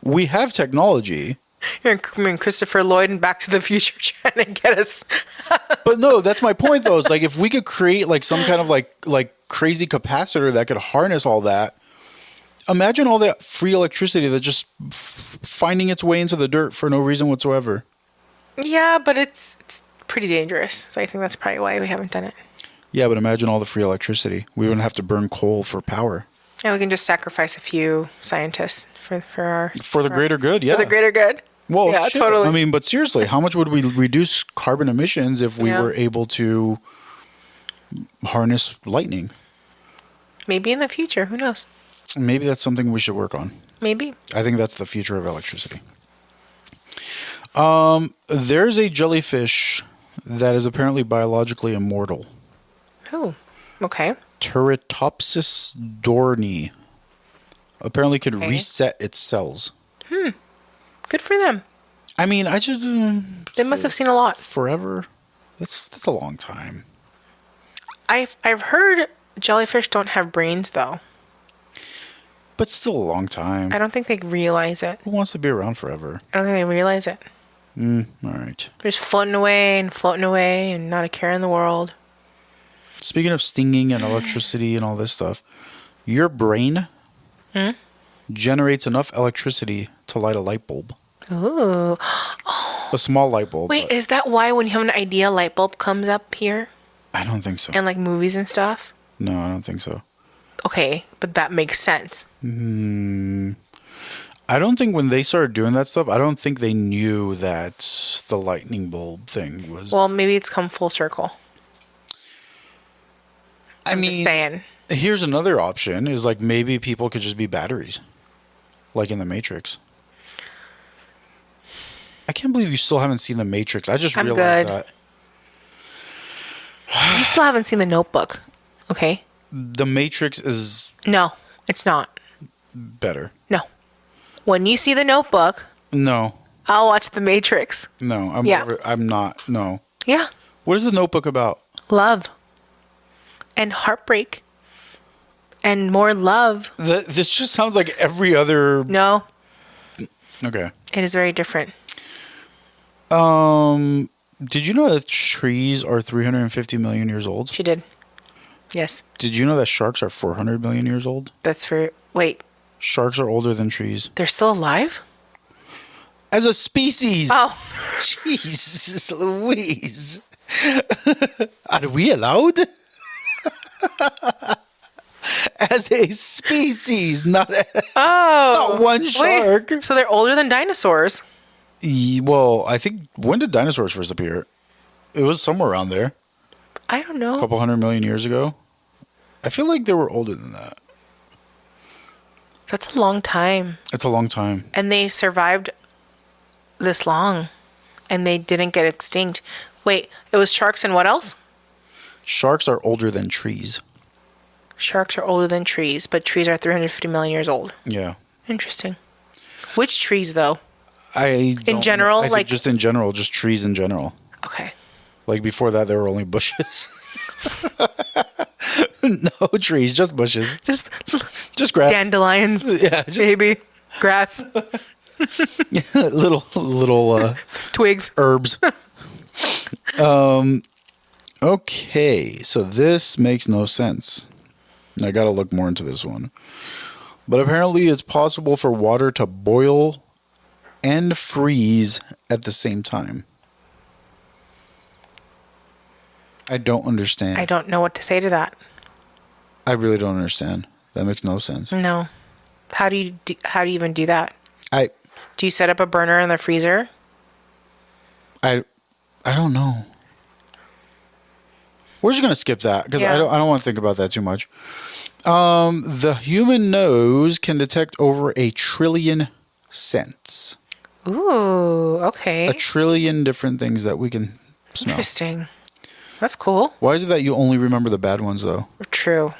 we have technology. You're in Christopher Lloyd and Back to the Future trying to get us. But no, that's my point though. Is like if we could create like some kind of like crazy capacitor that could harness all that. Imagine all that free electricity that just finding its way into the dirt for no reason whatsoever. Yeah, but it's pretty dangerous. So I think that's probably why we haven't done it. Yeah, but imagine all the free electricity. We wouldn't have to burn coal for power. And we can just sacrifice a few scientists for the greater good. Yeah, for the greater good. Well, yeah, shit. totally. I mean, but seriously, how much would we reduce carbon emissions if we were able to harness lightning? Maybe in the future. Who knows? Maybe that's something we should work on. Maybe. I think that's the future of electricity. There's a jellyfish that is apparently biologically immortal. Oh, okay. Turritopsis dohrnii. Apparently can reset its cells. Good for them. I mean, I just... they must have seen a lot. Forever? That's a long time. I've heard jellyfish don't have brains, though. But still a long time. I don't think they realize it. Who wants to be around forever? I don't think they realize it. All right. They're just floating away and not a care in the world. Speaking of stinging and electricity and all this stuff, your brain generates enough electricity to light a light bulb. Ooh. A small light bulb. Wait, is that why when you have an idea, a light bulb comes up here? I don't think so. And like movies and stuff? No, I don't think so. Okay, but that makes sense. I don't think when they started doing that stuff, I don't think they knew that the lightning bulb thing was... Well, maybe it's come full circle. I'm just saying. Here's another option, is like maybe people could just be batteries. Like in The Matrix. I can't believe you still haven't seen The Matrix. I just realized that. You still haven't seen The Notebook, okay? The Matrix is... No, it's not. better. No. When you see The Notebook, No. I'll watch The Matrix. No. Yeah. I'm not. No. Yeah. What is The Notebook about? Love. And heartbreak. And more love. This just sounds like every other. No, Okay. it is very different. Did you know that trees are 350 million years old? She did. Yes. Did you know that sharks are 400 million years old? That's for... Wait, Sharks are older than trees. they're still alive? As a species. Oh. Jesus Louise. Are we allowed? As a species, not one shark. Wait, so they're older than dinosaurs? Well, I think, when did dinosaurs first appear? It was somewhere around there. I don't know. A couple 100 million years ago. I feel like they were older than that. That's a long time. It's a long time. And they survived this long. And they didn't get extinct. Wait, it was sharks and what else? Sharks are older than trees. Sharks are older than trees, but trees are 350 million years old. Yeah. Interesting. Which trees, though? In general, I think like- just in general, just trees in general. Okay. Like before that, there were only bushes. No trees, just bushes, just grass. Dandelions. Yeah, just Maybe. Grass. little Twigs. herbs. Okay, so this makes no sense. I got to look more into this one. But apparently it's possible for water to boil and freeze at the same time. I don't understand. I don't know what to say to that. I really don't understand. That makes no sense. No. How do you even do that? Do you set up a burner in the freezer? I don't know. We're just gonna skip that because Yeah. I don't want to think about that too much. The human nose can detect over 1 trillion scents. Ooh, okay. 1 trillion different things that we can smell. Interesting. That's cool. Why is it that you only remember the bad ones though? True.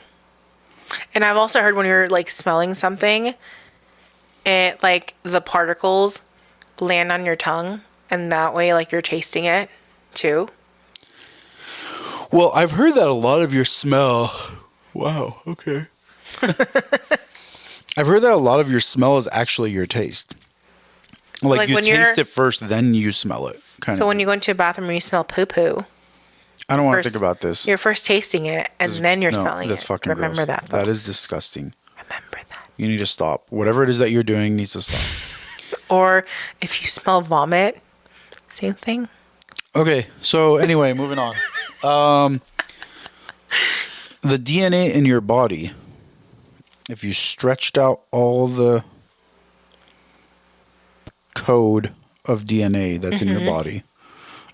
And I've also heard when you're like smelling something, it like the particles land on your tongue, and that way like you're tasting it too. Well, I've heard that a lot of your smell. Wow. Okay. I've heard that a lot of your smell is actually your taste. Like you when taste it first, then you smell it. Kind So of. when you go into a bathroom and you smell poo poo, I don't want to first- think about this. you're first tasting it and then you're No, smelling that's it. fucking Remember gross. that. That folks. is disgusting. Remember that. You need to stop. Whatever it is that you're doing needs to stop. Or if you smell vomit, same thing. Okay, so anyway, moving on. The DNA in your body, if you stretched out all the code of DNA that's in your body,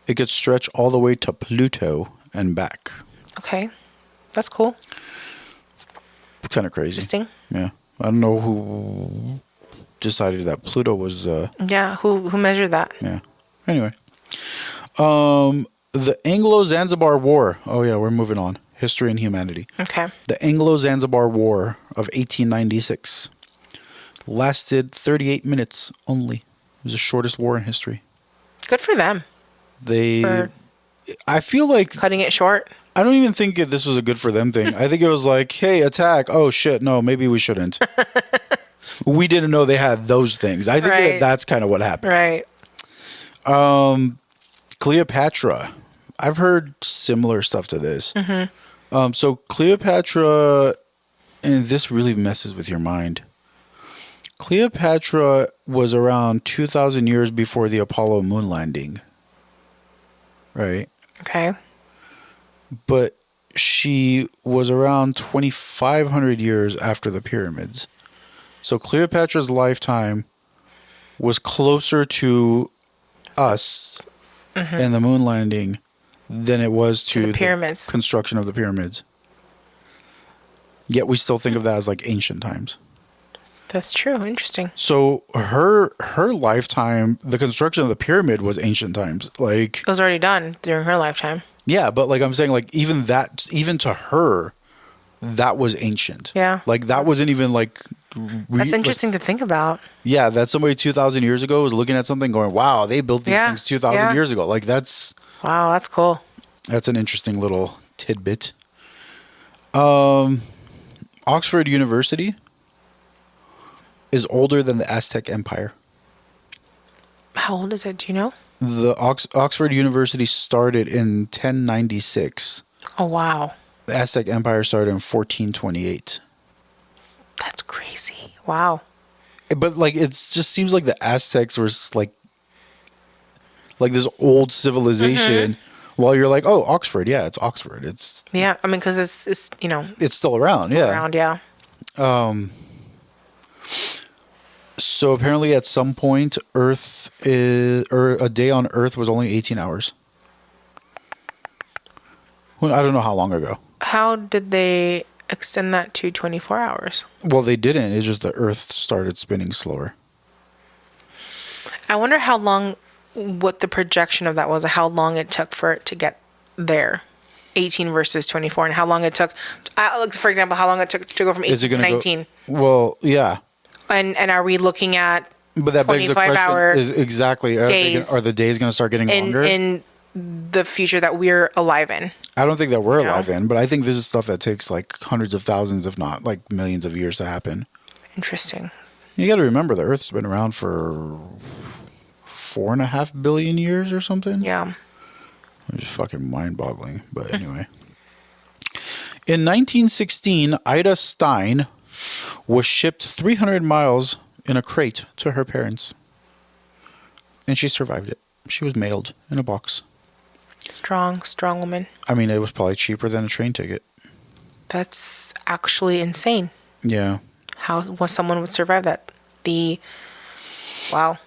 it could stretch all the way to Pluto and back. Okay. That's cool. Kind of crazy. Interesting. Yeah. I don't know who decided that Pluto was Yeah. Who measured that? yeah. Anyway. The Anglo-Zanzibar War. Oh yeah, we're moving on. History and humanity. Okay. The Anglo-Zanzibar War of 1896 lasted 38 minutes only. It was the shortest war in history. Good for them. For I feel like cutting it short. I don't even think this was a good for them thing. I think it was like, hey, attack. Oh shit, no, maybe we shouldn't. We didn't know they had those things. I think Right. that's kind of what happened. Right. Cleopatra. I've heard similar stuff to this. So Cleopatra, and this really messes with your mind. Cleopatra was around 2,000 years before the Apollo moon landing. Right? Okay. But she was around 2,500 years after the pyramids. So Cleopatra's lifetime was closer to us and the moon landing than it was to the pyramids. construction of the pyramids. Yet we still think of that as like ancient times. That's true. Interesting. So her lifetime, the construction of the pyramid was ancient times. Like It was already done during her lifetime. yeah, but like I'm saying, like even to her, that was ancient. Yeah. Like that wasn't even like That's interesting to think about. Yeah, that somebody 2,000 years ago was looking at something going, wow, they built these things 2,000 years ago. Like wow, that's cool. That's an interesting little tidbit. Oxford University is older than the Aztec Empire. How old is it? Do you know? The Oxford University started in 1096. Oh, wow. The Aztec Empire started in 1428. That's crazy. Wow. But like, it just seems like the Aztecs were like this old civilization. While you're like, oh, Oxford, yeah, it's Oxford. It's I mean, because it's it's still around, yeah. So apparently, at some point, a day on Earth was only 18 hours. Well, I don't know how long ago. How did they extend that to 24 hours? Well, they didn't. It's just the Earth started spinning slower. I wonder what the projection of that was, how long it took for it to get there. 18 versus 24, and how long it took. For example, how long it took to go from 18 to 19. Well, yeah. And are we looking at but that begs the question is exactly days are the days going to start getting longer in the future that we're alive in? I don't think that we're alive in, but I think this is stuff that takes like hundreds of thousands, if not like millions of years to happen. Interesting. You got to remember the Earth's been around for 4.5 billion years or something. Yeah. It's just fucking mind-boggling. But anyway. In 1916, Ida Stein was shipped 300 miles in a crate to her parents. And she survived it. She was mailed in a box. Strong woman. I mean, it was probably cheaper than a train ticket. That's actually insane. Yeah. How someone would survive that. Wow.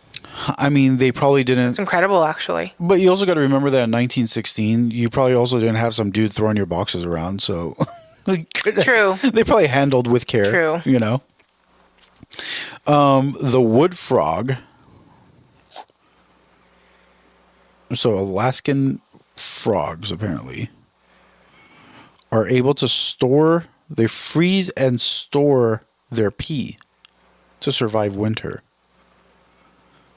I mean, they probably didn't. It's incredible, actually. But you also got to remember that in 1916, you probably also didn't have some dude throwing your boxes around. So, True. They probably handled with care. True. You know. The wood frog. So Alaskan frogs apparently are able to store. They freeze and store their pee to survive winter.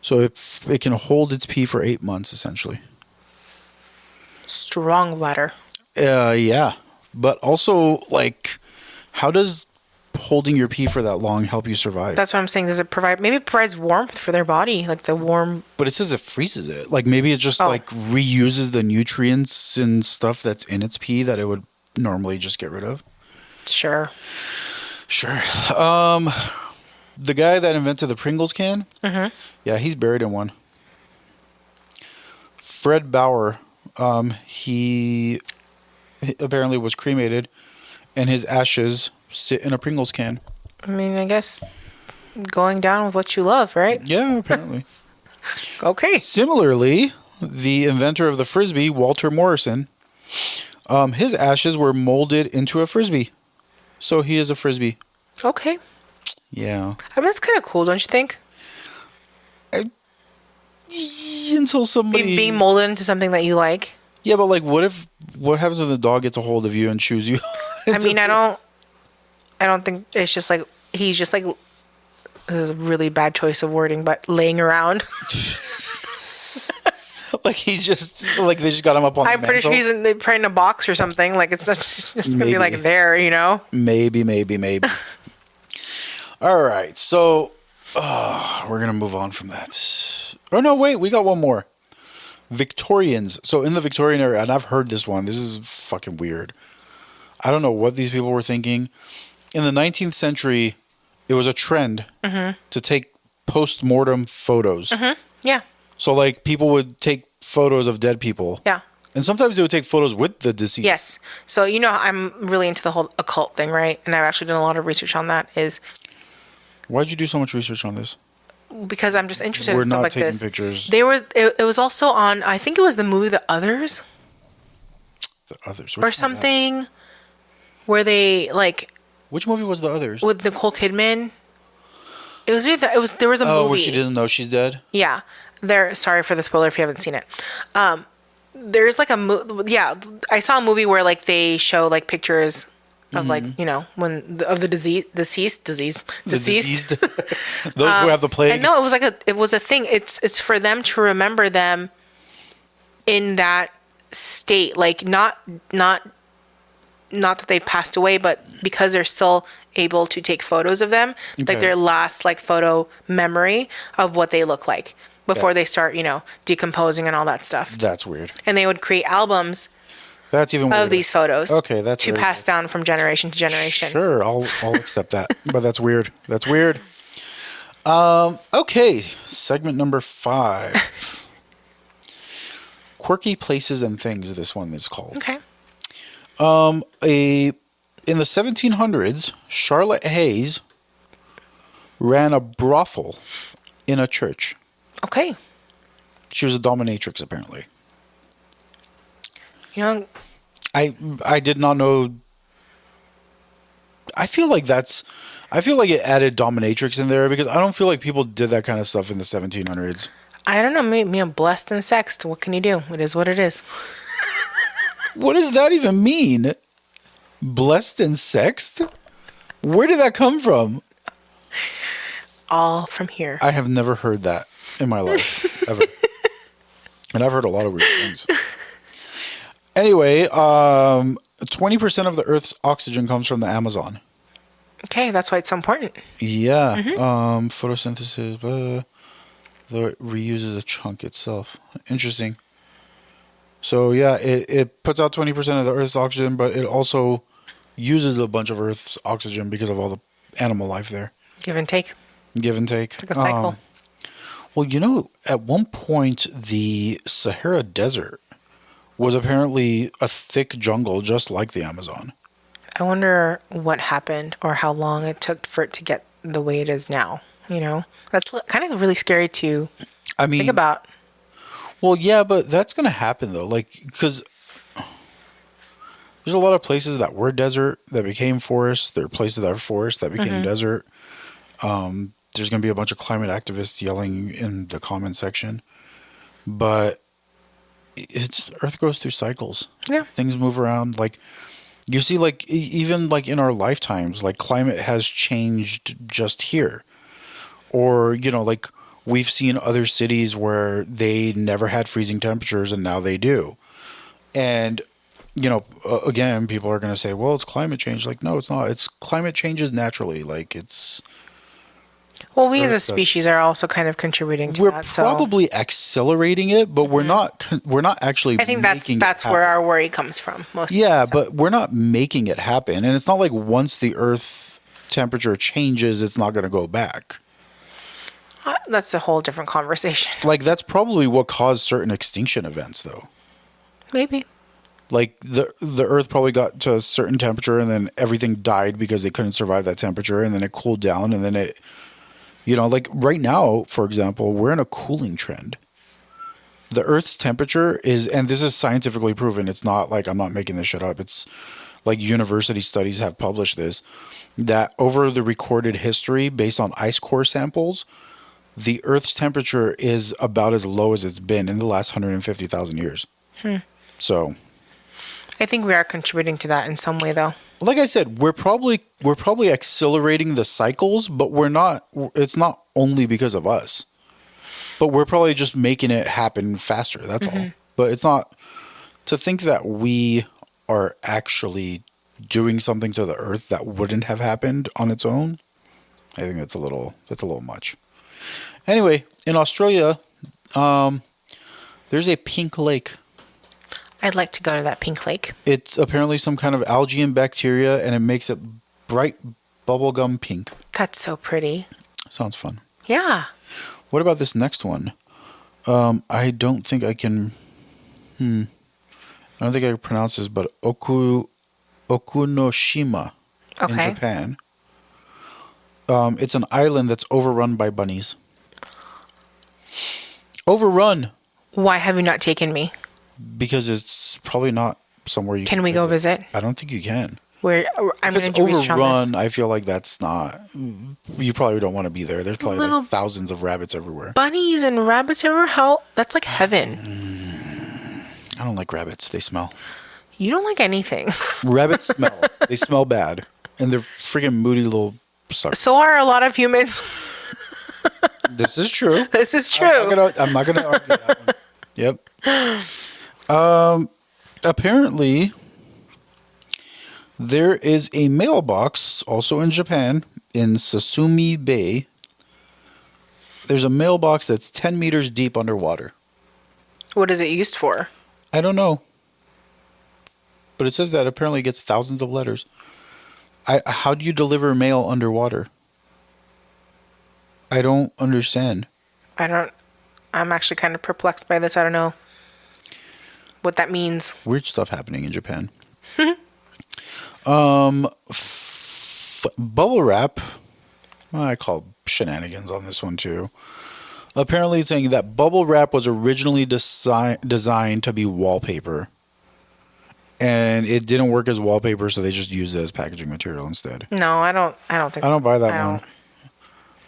So it can hold its pee for 8 months, essentially. Strong bladder. Yeah. But also, like, how does holding your pee for that long help you survive? That's what I'm saying. Does it provide... Maybe it provides warmth for their body, like the warm... But it says it freezes it. Like, maybe it just, like, reuses the nutrients and stuff that's in its pee that it would normally just get rid of. Sure. The guy that invented the Pringles can, yeah, he's buried in one. Fred Bauer, he apparently was cremated, and his ashes sit in a Pringles can. I mean, I guess going down with what you love, right? Yeah, apparently. Okay. Similarly, the inventor of the Frisbee, Walter Morrison, his ashes were molded into a Frisbee. So he is a Frisbee. Okay. Yeah. I mean, that's kind of cool, don't you think? Until somebody... Being molded into something that you like. Yeah, but like, what happens when the dog gets a hold of you and chews you? I mean, I don't think it's just like, he's just like, this is a really bad choice of wording, but laying around. Like he's just, like they just got him up on the mantle. I'm pretty sure he's probably in a box or something. Like it's not just going to be like there, you know? Maybe. All right, so we're going to move on from that. Oh, no, wait, we got one more. Victorians. So in the Victorian era, and I've heard this one. This is fucking weird. I don't know what these people were thinking. In the 19th century, it was a trend to take post-mortem photos. Yeah. So, like, people would take photos of dead people. Yeah. And sometimes they would take photos with the deceased. Yes. So, you know, I'm really into the whole occult thing, right? And I've actually done a lot of research on that. Why'd you do so much research on this? Because I'm just interested in stuff like this. We're not taking pictures. It was also on, I think it was the movie The Others. The Others. Or something where they, like... Which movie was The Others? With Nicole Kidman. There was a movie. Oh, where she doesn't know she's dead? Yeah. Sorry for the spoiler if you haven't seen it. There's like I saw a movie where like they show like pictures of like, when of the deceased. Those who have the plague. And no, it was a thing. It's for them to remember them in that state, like not that they've passed away, but because they're still able to take photos of them, like their last like photo memory of what they look like before they start, decomposing and all that stuff. That's weird. And they would create albums That's even weirder. of these photos. Okay, that's to pass down from generation to generation. Sure, I'll accept that. But that's weird. That's weird. Okay, segment number 5. Quirky places and things. This one is called. Okay. In the 1700s, Charlotte Hayes ran a brothel in a church. Okay. She was a dominatrix, apparently. I did not know. I feel like it added dominatrix in there because I don't feel like people did that kind of stuff in the 1700s. I don't know. Maybe, blessed and sexed. What can you do? It is what it is. What does that even mean? Blessed and sexed? Where did that come from? All from here. I have never heard that in my life, ever. And I've heard a lot of weird things. Anyway, 20% of the Earth's oxygen comes from the Amazon. Okay, that's why it's so important. Yeah. Photosynthesis, though it reuses a chunk itself. Interesting. So, yeah, it puts out 20% of the Earth's oxygen, but it also uses a bunch of Earth's oxygen because of all the animal life there. Give and take. Give and take. It's like a cycle. Well, at one point, the Sahara Desert was apparently a thick jungle just like the Amazon. I wonder what happened or how long it took for it to get the way it is now. That's kind of really scary to think about. Well, yeah, but that's going to happen, though. Because there's a lot of places that were desert that became forests. There are places that are forests that became desert. There's going to be a bunch of climate activists yelling in the comment section. But Earth goes through cycles. Yeah. Things move around. You see, even in our lifetimes, climate has changed just here. Or, we've seen other cities where they never had freezing temperatures and now they do. And, again, people are going to say, well, it's climate change. No, it's not. It's climate changes naturally. Well, we as a species are also kind of contributing to that. We're probably accelerating it, but we're not actually I think making that's it where our worry comes from. But we're not making it happen. And it's not like once the Earth temperature changes, it's not going to go back. That's a whole different conversation. That's probably what caused certain extinction events, though. Maybe. The Earth probably got to a certain temperature and then everything died because they couldn't survive that temperature, and then it cooled down, and then it... right now, for example, we're in a cooling trend. The Earth's temperature is, and this is scientifically proven, it's not I'm not making this shit up, it's university studies have published this, that over the recorded history based on ice core samples, the Earth's temperature is about as low as it's been in the last 150,000 years. So... I think we are contributing to that in some way, though. Like I said, we're probably accelerating the cycles, but we're not. It's not only because of us, but we're probably just making it happen faster. That's all. But it's not to think that we are actually doing something to the Earth that wouldn't have happened on its own. I think that's a little much. Anyway, in Australia, there's a pink lake. I'd like to go to that pink lake. It's apparently some kind of algae and bacteria, and it makes it bright bubblegum pink. That's so pretty. Sounds fun. Yeah. What about this next one? I don't think I can... I don't think I can pronounce this, but Okunoshima in Japan. It's an island that's overrun by bunnies. Overrun! Why have you not taken me? Because it's probably not somewhere you can we go visit? I don't think you can. I'm if it's overrun, I feel like that's not... You probably don't want to be there. There's probably thousands of rabbits everywhere. Bunnies and rabbits everywhere? That's like heaven. I don't like rabbits. They smell. You don't like anything. Rabbits smell. They smell bad. And they're freaking moody little suckers. So are a lot of humans. This is true. This is true. I'm not gonna argue that one. Yep. Apparently, there is a mailbox also in Japan in Sasumi Bay. There's a mailbox that's 10 meters deep underwater. What is it used for? I don't know. But it says that apparently it gets thousands of letters. How do you deliver mail underwater? I don't understand. I'm actually kind of perplexed by this. I don't know what that means. Weird stuff happening in Japan. Bubble wrap. Well, I call shenanigans on this one too. Apparently it's saying that bubble wrap was originally designed to be wallpaper. And it didn't work as wallpaper, so they just used it as packaging material instead. No, I don't think I don't buy that one.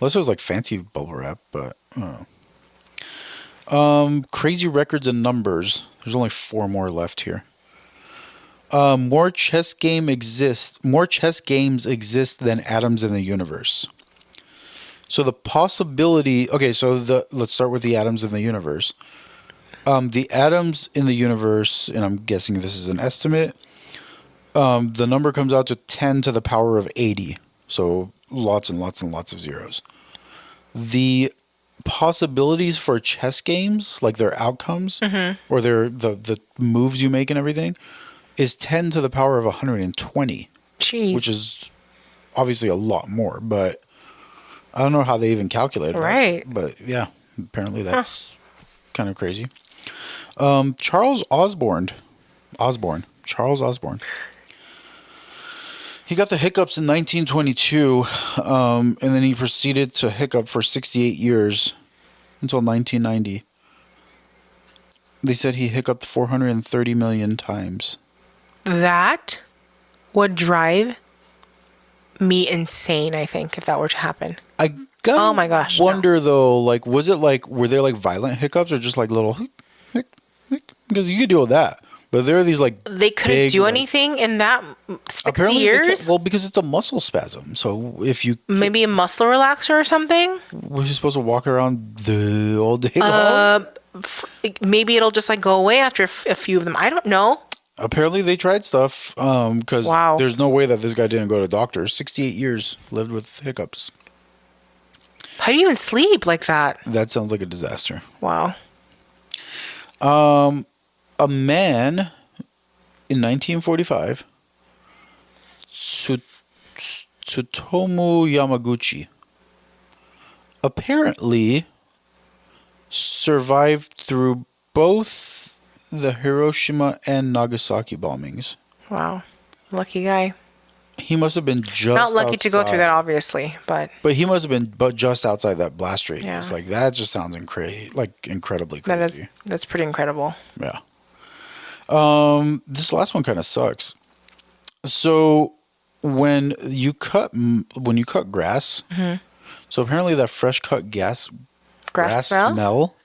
Unless it was like fancy bubble wrap, but crazy records and numbers. There's only 4 more left here. More chess games exist than atoms in the universe. So the possibility. Okay, so let's start with the atoms in the universe. The atoms in the universe, and I'm guessing this is an estimate. The number comes out to 10 to the power of 80. So lots and lots and lots of zeros. The possibilities for chess games, like their outcomes or the moves you make and everything, is 10 to the power of 120. Jeez. Which is obviously a lot more, but I don't know how they even calculated right. that. But yeah, apparently that's kind of crazy. Charles Osborne. He got the hiccups in 1922, and then he proceeded to hiccup for 68 years until 1990. They said he hiccuped 430 million times. That would drive me insane, I think, if that were to happen. I gotta oh my gosh, wonder though, like, was it like, were there like violent hiccups or just like little hic? Because you could deal with that. But there are these like they couldn't do anything in that 60 years. Well, because it's a muscle spasm. So if you maybe a muscle relaxer or something. Was you supposed to walk around all day long? Maybe it'll just like go away after a few of them. I don't know. Apparently they tried stuff because there's no way that this guy didn't go to doctors. 68 years lived with hiccups. How do you even sleep like that? That sounds like a disaster. Wow. A man in 1945, Tsutomu Yamaguchi, apparently survived through both the Hiroshima and Nagasaki bombings. Wow. Lucky guy. He must have been just not lucky outside. To go through that, obviously, but he must have been just outside that blast radius. Yeah. Like that just sounds incredibly crazy. That's pretty incredible. Yeah. This last one kind of sucks. So when you cut grass, so apparently that fresh cut grass smell.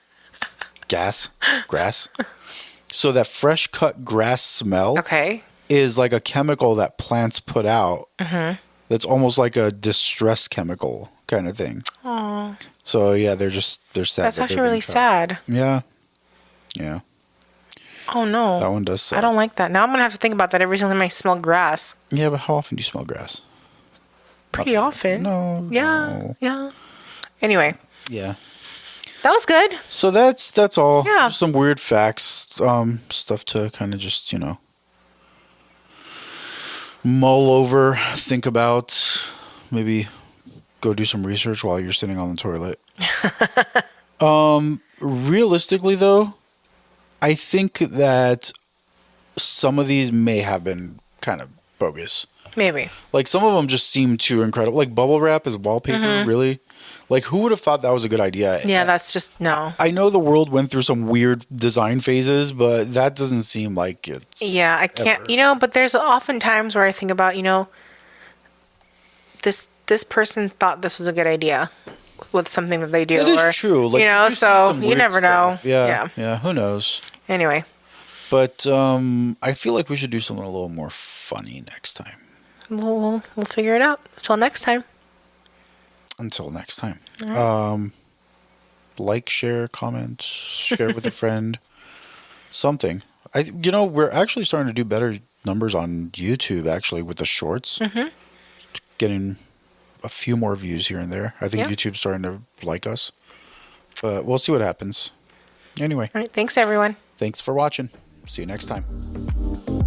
Grass. So that fresh cut grass smell. Okay. Is like a chemical that plants put out. That's almost like a distress chemical kind of thing. Aww. So yeah, they're sad. That's actually really sad. Yeah. Oh no. That one does suck. I don't like that. Now I'm gonna have to think about that every single time I smell grass. Yeah, but how often do you smell grass? Pretty often. No. Yeah. Yeah. Anyway. Yeah. That was good. So that's all. Yeah. Just some weird facts, stuff to kind of just, mull over, think about, maybe go do some research while you're sitting on the toilet. Realistically, though, I think that some of these may have been kind of bogus. Maybe. Like, some of them just seem too incredible. Like, bubble wrap is wallpaper, really? Like, who would have thought that was a good idea? Yeah, that's just, no. I know the world went through some weird design phases, but that doesn't seem like it's... Yeah, I can't... but there's often times where I think about, this person thought this was a good idea with something that they do. It is true. Like, so you never know. Yeah, who knows? Anyway. But I feel like we should do something a little more funny next time. We'll figure it out. Until next time. Until next time. Right. Like, share, comment, share it with a friend. Something. We're actually starting to do better numbers on YouTube, actually, with the shorts. Mm-hmm. Getting a few more views here and there. I think YouTube's starting to like us. But we'll see what happens. Anyway. All right. Thanks, everyone. Thanks for watching. See you next time.